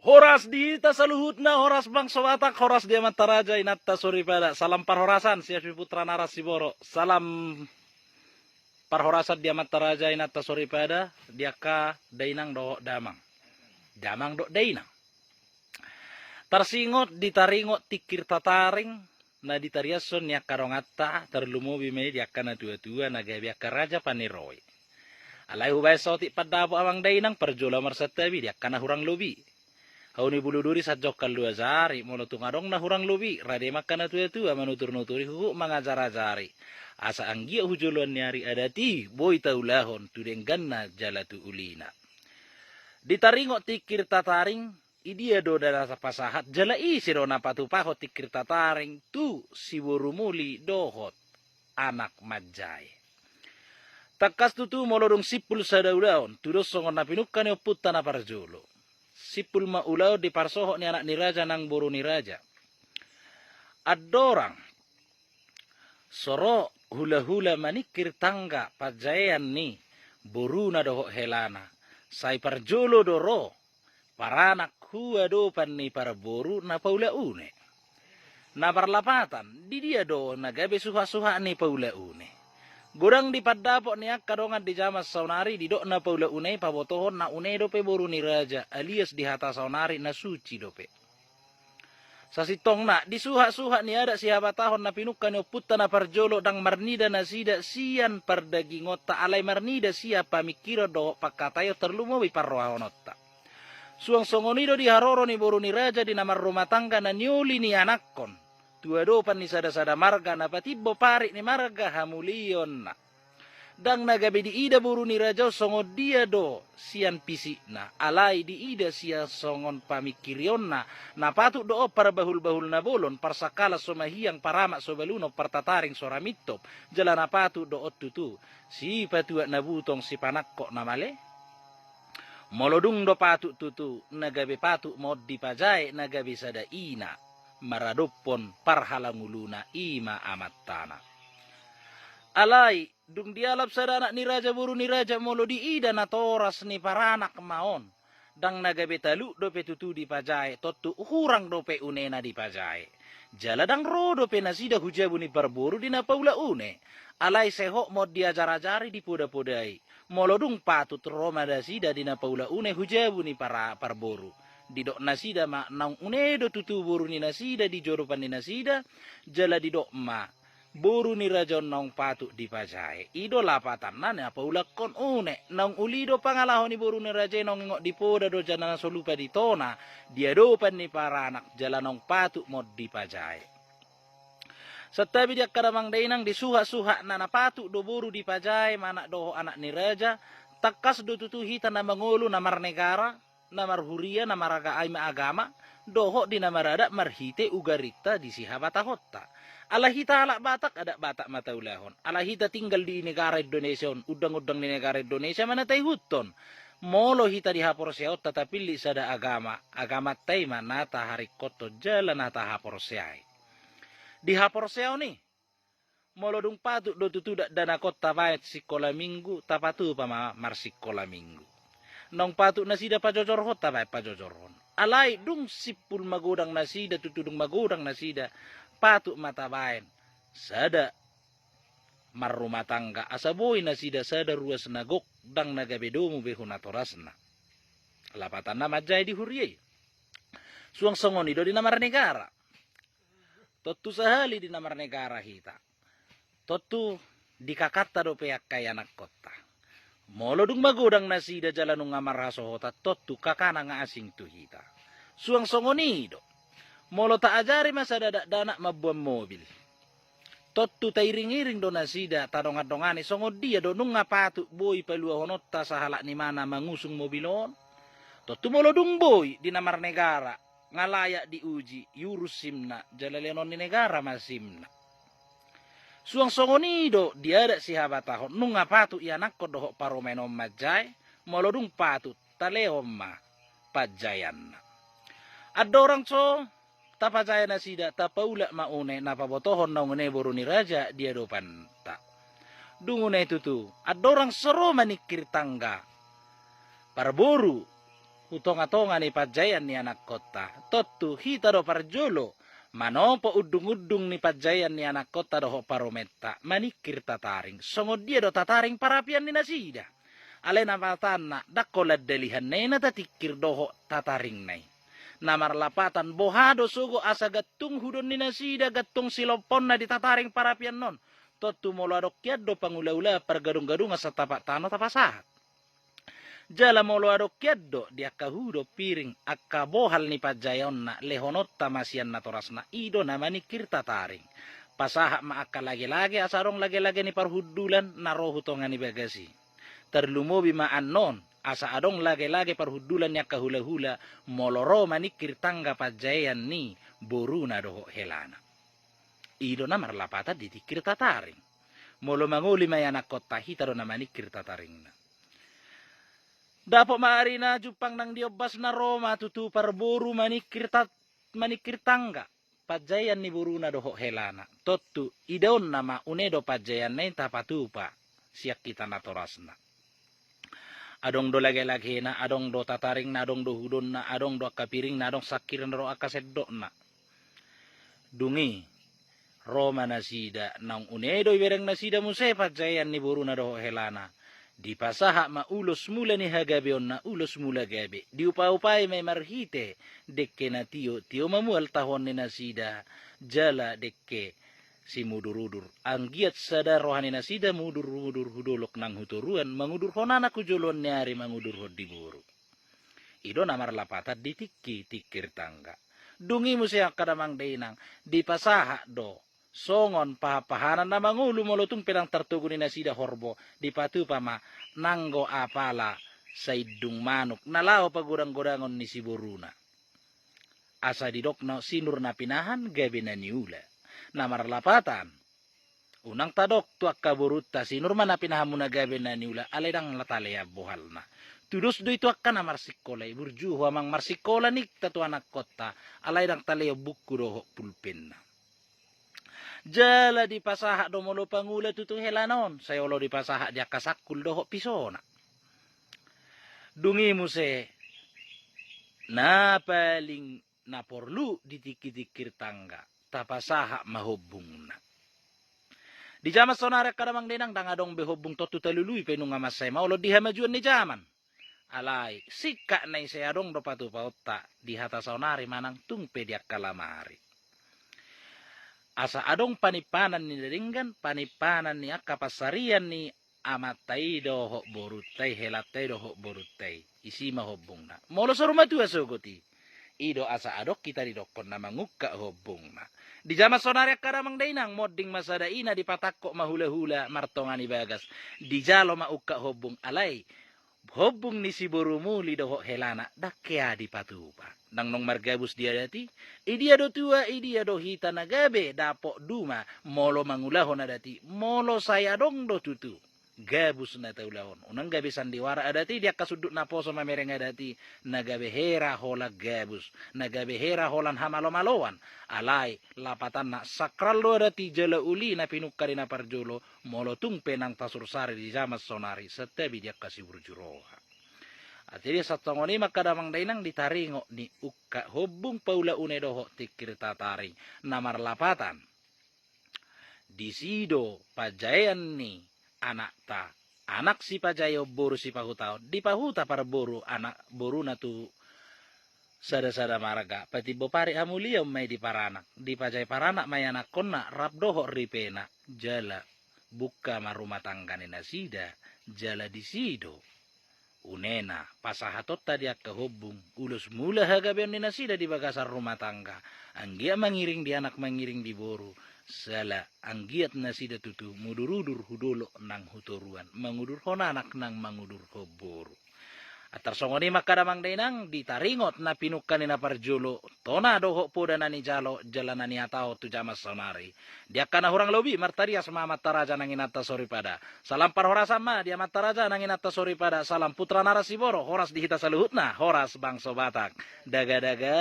Horas di tasaluhutna horas bangsa Batak, horas dia mataraja inatta suripada. Salam parhorasan siya putra naras siboro. Salam parhorasan dia mataraja inatta suripada. Dia ka dainang do damang. Damang do dainang. Tarsingot ditaringot tikir tataring na ditariason niya karongatta terlumubi me dia kana tua-tua nagabi raja paniroi. Alai hubay soti padabo amang dainang perjola marsatabi dia kana hurang lobi. Hauni bulu duri sajok kalua zari, molo tungadong na hurang lubi, rade makana tua-tua manutur-nuturi huku mangajar-ajari. Asa anggia hujuluan nyari adati, boy taulahon, tudenggan na jalatu ulina. Ditaringo tikir tataring, idia do dala pasahat, jala isi do napatupaho tikir tataring, tu si burumuli dohot, anak majay. Takas tutu molodong sipul sadaudaon, tudos songon napinukan yo putta na parjolo. Sipul maulaw di parsoho ni anak ni raja nang buru ni raja. Adorang soro hula-hula manikir tangga pajayan ni buru na doho helana. Sai parjolo doro paranak hua dopan ni para buru na paula une. Na parlapatan di dia do nagabe suha-suha ni paula une. Gurang di paddapo ni kadongan di jamas saunari di dok na paula unai pabotohon na unai dope boru ni raja alias di hata saunari na suci dope. Sasitong na di suha-suha ni ada siapa tahun na pinukan yo putta na parjolo dang marnida na sida sian pardagingota alai marnida siapa mikiro do pakatayo terlumowi parrohonota. Suang songonido di haroro ni boru ni raja di namar rumah tangga na nyuli ni anakkon. Tua dopan ni sada-sada marga na patibo pari ni marga hamulion na. Dang nagabe di ida buru ni raja songo dia do sian pisik na. Alai di ida siya songon pamikirion na. Napatu do para bahul-bahul na bolon. Parsakala somahiyang paramak sobaluno partataring soramitop. Jala napatu do tutu. Si patuat na butong si panakko na male. Molodung do patu tutu. Nagabe patu mod di pajay. Nagabe sada ina. Maradopon parhalanguluna ima amatana. Alai dung dialap sadana ni raja buru ni raja molo di ida na toras ni paranak maon. Dang nagabe talu dope tutu di pajae totu hurang dope unena di pajae. Jala dang ro dope nasida hujabu ni parburu di na paula une. Alai sehok mod diajar-ajari di poda-podai. Molo dung patut roma dasida di na paula une hujabu ni para parburu. Didok nasida ma naung unedo tutu buru ni nasida di joropan ni nasida jala didok ma buru ni rajon naung patu di pajae ido lapatan nane apa ulakon une naung ulido pangalaho ni buru ni raja naung ngok di poda do jana solupa di tona dia dopan ni para anak jala naung patu mod di pajae. Setabi dia kadamang dainang di suha-suha na napatu do buru di pajae manak doho anak ni raja takas do tutu hita na mangolu namar negara namar huria namar aima agama doho di namarada marhite ugarita di sihabata hotta alahita alak batak ada batak mata ulahon alahita tinggal di negara Indonesia udang-udang di negara Indonesia mana tai huton molo hita di hapor seot tetapi li sada agama tai mana ta hari koto jalan nata hapor seai di hapor seo nih molo dung patu do tutu dana kota baet sikola minggu tapatu pama mar sikola minggu nong patut nasida pajojor hota bay pajojorhon. Alai dung sipul magodang nasida tutudung magodang nasida patut mata bayan. Sada marrumah tangga asaboy nasida sada ruas nagok dang nagabedomu behunatorasna. Lapatan na majay di huriyay. Suang songon ido di namar negara. Totu sahali di namar negara hita. Totu dikakata do peyak kaya anak kota. Molo dung magodang nasida jalanung ngamar hota totu kakana nga asing tuhita. Suang songonido. Molo ta ajari masa dadak danak mabuam mobil. Totu tairing-iring do nasida tadongan-dongani songo dia do nung ngapatu boy palua honotta sahalak ni mana mangusung mobilon. Totu molo dung boy di namar negara ngalayak diuji yurus simna jalalenon ni negara masimna. Suang songonido dia ada si habatahon nung ngapatu ianak ko doho paromenom majay molodung patut talehom ma pajayan. Adorang so tapajayan na sida tapaula maune napabotohon na ngune boru ni raja dia dopan ta. Dungune tutu adorang sero manikir tangga parboru Hutonga-tonga ni pajayan ni anak kota. Totu hita do parjolo. Manopo udung-udung ni pajayan ni anak kota do parometa. Manikir tataring. Songod dia do tataring parapian ni nasida. Alena matana dakolad delihan na tatikir doho tataring nai. Namar lapatan bohado sugo asa gatung hudon ni nasida gatung silopon na ditataring parapian non. Totu molo adokyad do pangula-ula pargadung-gadung asa tapak tano tapasahat. Jala molo adokyad do dia kahudo piring akka bohal ni pajayon na lehonot tamasian na toras na ido na manikir tataring. Pasaha maaka lagi-lagi asarong lagi-lagi ni parhudulan na rohutongan ni bagasi. Terlumobi maanon asa adong lagi-lagi parhudulan niya kahula-hula moloro manikir tangga pajayan ni boruna doho helana. Ido na marlapata ditikir tataring. Molo manguli mayanak kota hitaro na manikir tataring na. Dapo maari na jupang nang diobas na Roma tutu parboru manikir tangga pajayan ni boruna doho helana. Totu idon nama unedo pajayan na tapatupa siyak kita natorasna. Adong do lagi-lagi na, adong do tataring na, adong do hudon na, adong do kapiring na, adong sakir na ro akaseddo na. Dungi, Roma nasida, nang unedo iberang nasida musepat jayan ni buru na doho helana. Di pasaha maulos mula ni hagabeon na ulos mula gabe. Di upa-upay may marhite, dekke na tiyo mamual tahon ni nasida, jala dekke si mudur-udur. Ang giat sada rohani nasida mudur-udur hudolok nang huturuan, mangudur honana kujolon niari mangudur hodi buru. Ido namar lapatat ditikki tikir tangga. Dungi mo siya kadamang dainang, di pasaha do, songon pahapahanan na mangulu molotong pilang tartugo ni nasida horbo, di patu pama nanggo apala sa idung manok, nalao pagurang-gurangon ni si Boruna. Asa didok no sinur na pinahan, gabi na niula. Namar lapatan, unang tadok tuak kaburuta sinur man na pinahamu na gabi na niula, aledang latalaya buhal na. Tudos do ito akka na marsikolay, burju huamang marsikola nik tatu anak kota, aledang talaya buku doho pulpen na. Jala di pasaha do molo pangula tutu helanon, sayolo di pasaha dia kasakul doho pisona. Dungi mo se, na paling naporlu ditikir-tikir tangga, tapasaha mahubung na. Di jaman sonare kadamang dinang dangadong behubung totu talului penunga masay maulo di hamajuan ni jaman. Alay, sika na isayadong do patupautta di hata sonare manang tungpe diak kalamari. Asa adong panipanan ni daringgan, panipanan ni akapasarian ni amatay doho borutay, helatay doho borutay. Isi mahubong na. Molo sa rumah tuwa sugoti. Ido asa adok kita didokon na mangukka hubong na. Di jama sonarya karamang dainang modding masadaina di patakko mahula-hula martongan ibagas. Di jalo maukka hubong alay. Hubong ni si borumuli doho helana dakya di patupa. Nang nong margabus dia dati, idia do tua, idia do hita na gabe, dapo duma, molo mangulahon na dati, molo saya dong do tutu. Gabus na taulahon. Unang gabi sandiwara adati, dia kasudut na poso mamereng adati, nagabehera hola gabus, nagabehera holan hamalo-maloan. Alay, lapatan na sakral do adati, jala uli na pinukari na parjolo, molo tungpe nang tasursari di jamas sonari, setabi dia kasih burjuroha. At ini sa tongoni makadamang dainang ditaringo ni ukka hubung paula unedoho tikir tataring na marlapatan. Disido pajayan ni anak ta. Anak si pajayo boru si pahutao. Di pahuta para boru anak boru na tu sada-sada marga. Pati bopari amuliam may di paranak. Di pajay paranak may anak kona rabdoho ripena. Jala buka marumatangga ni nasida. Jala disido. Unena, pasahatot tadi kahubung, ulus mula hagabion ni nasida di bagasar rumah tangga. Anggia mangiring di anak mangiring di boru. Sala, anggiat nasida tutu, mudurudur hudolo nang huturuan. Mangudur honanak nang mangudur hoboru. Atar songoni makadamang dainang ditaringot na pinukan ni na parjolo. Tona doho po da nani jalo, jalanan ni atao tu jamas sonari. Dia kana hurang lobi, martarias ma mataraja nang inata sori pada. Salam parhora sama, dia mataraja nang inata sori pada. Salam putra narasiboro, horas dihita saluhut na, horas bangso batak. Daga-daga.